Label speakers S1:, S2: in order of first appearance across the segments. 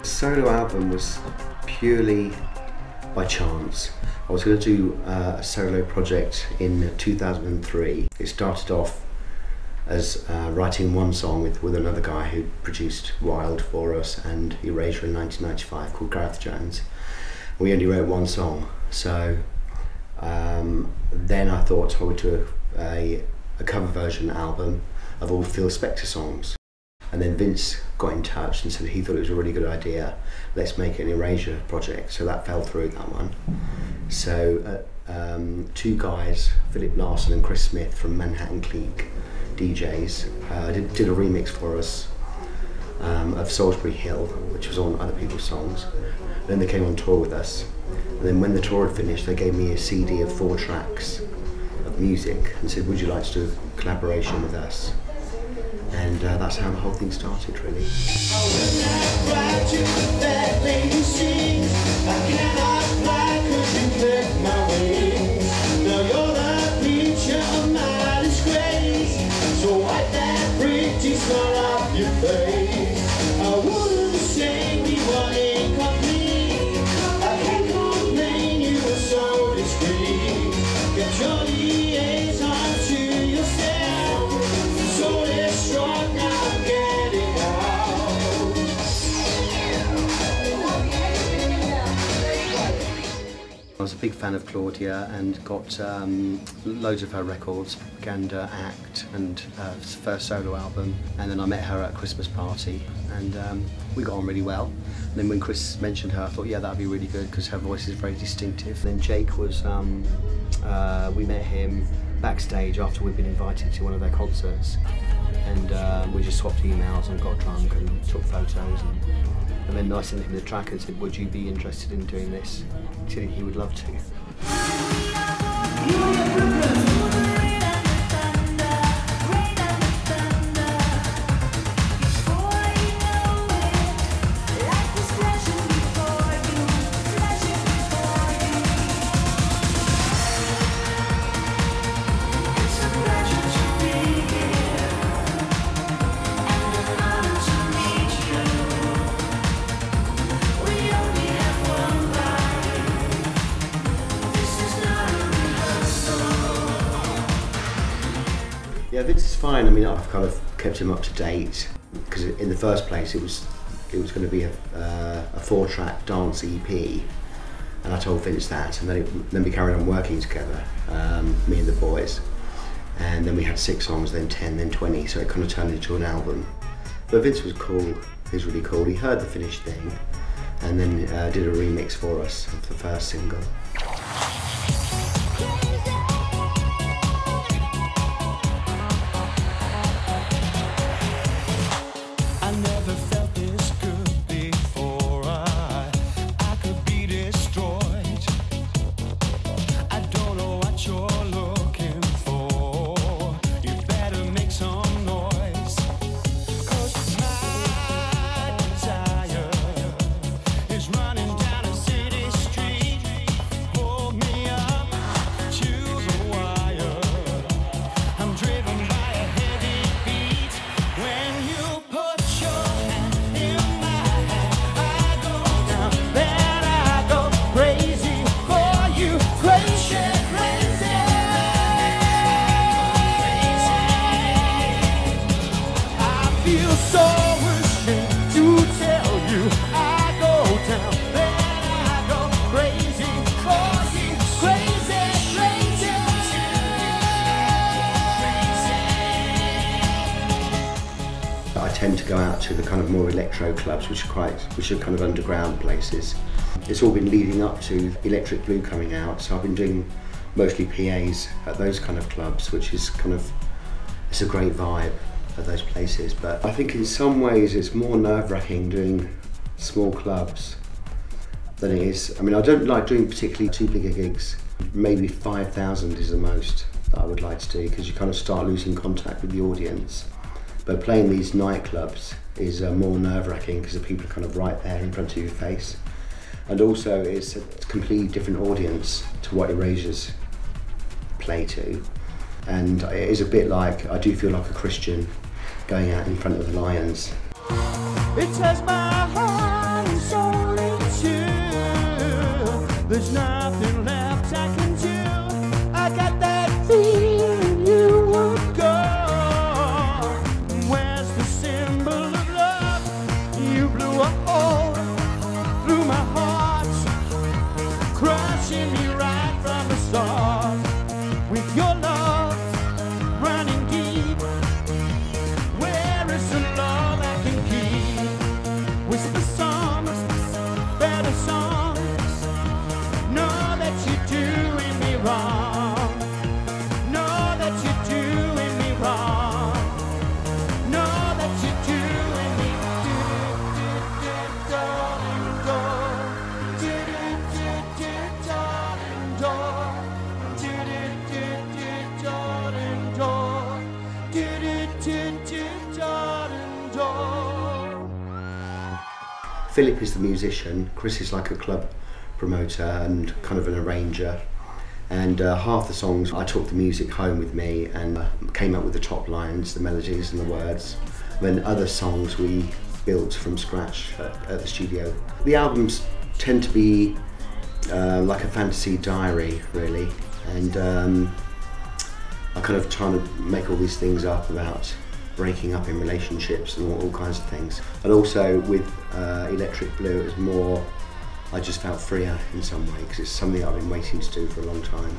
S1: Solo album was purely by chance. I was going to do a solo project in 2003. It started off as writing one song with another guy who produced Wild for us and Erasure in 1995 called Gareth Jones. We only wrote one song, so then I thought I would do a cover version album of all Phil Spector songs. And then Vince got in touch and said he thought it was a really good idea. Let's make an Erasure project. So that fell through, that one. So two guys, Philip Larson and Chris Smith from Manhattan Clique DJs, did a remix for us of Salisbury Hill, which was on other people's songs. Then they came on tour with us. And then when the tour had finished, they gave me a CD of 4 tracks of music and said, would you like to do a collaboration with us? And that's how the whole thing started, really. I was a big fan of Claudia and got loads of her records, Propaganda, Act and first solo album, and then I met her at a Christmas party and we got on really well. And then when Chris mentioned her I thought, yeah, that'd be really good because her voice is very distinctive. And then Jake was, we met him backstage after we'd been invited to one of their concerts and we just swapped emails and got drunk and took photos. And then I sent him the track and said, would you be interested in doing this? He said he would love to. Yeah, Vince is fine. I mean, I've kind of kept him up to date because in the first place it was going to be a 4-track dance EP, and I told Vince that, and then we carried on working together, me and the boys, and then we had 6 songs, then 10, then 20, so it kind of turned into an album. But Vince was cool. He was really cool. He heard the finished thing, and then did a remix for us of the first single.
S2: Running down a city street.
S1: tend to go out to the kind of more electro clubs, which are kind of underground places. It's all been leading up to Electric Blue coming out, so I've been doing mostly PAs at those kind of clubs, which is kind of, it's a great vibe at those places. But I think in some ways it's more nerve-wracking doing small clubs than it is. I mean, I don't like doing particularly too big gigs. Maybe 5,000 is the most that I would like to do, because you kind of start losing contact with the audience. But playing these nightclubs is more nerve-wracking because the people are kind of right there in front of your face. And also it's a completely different audience to what Erasure's play to. And it is a bit like, I do feel like a Christian going out in front of the lions.
S2: It says my heart and soul is you. There's nothing left I can do. I got that feeling you would go. Where's the symbol of love? You blew a hole through my heart, crushing me right from the start. With your love running deep, where is the love I can keep? Whisper songs, better songs, know that you're doing me wrong, know that you're doing me wrong, know that you're doing me darling,
S1: Philip is the musician, Chris is like a club promoter and kind of an arranger, and half the songs I took the music home with me and came up with the top lines, the melodies and the words. Then other songs we built from scratch at the studio. The albums tend to be like a fantasy diary, really, and I kind of trying to make all these things up about breaking up in relationships and all kinds of things. And also with Electric Blue, it was more, I just felt freer in some way, because it's something I've been waiting to do for a long time.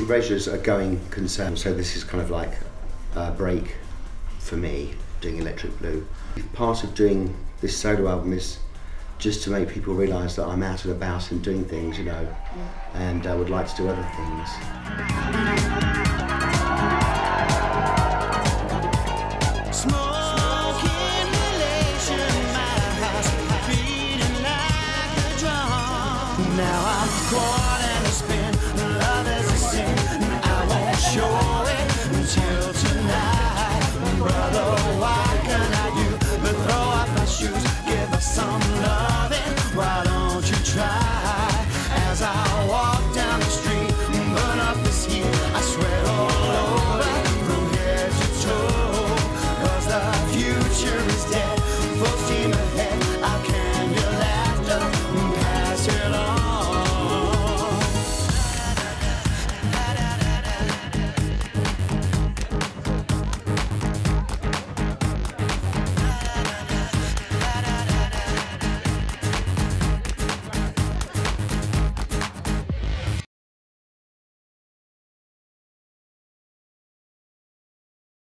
S1: Erasure's a going concern, so this is kind of like a break for me, doing Electric Blue. Part of doing this solo album is just to make people realise that I'm out and about and doing things, you know, and I would like to do other things.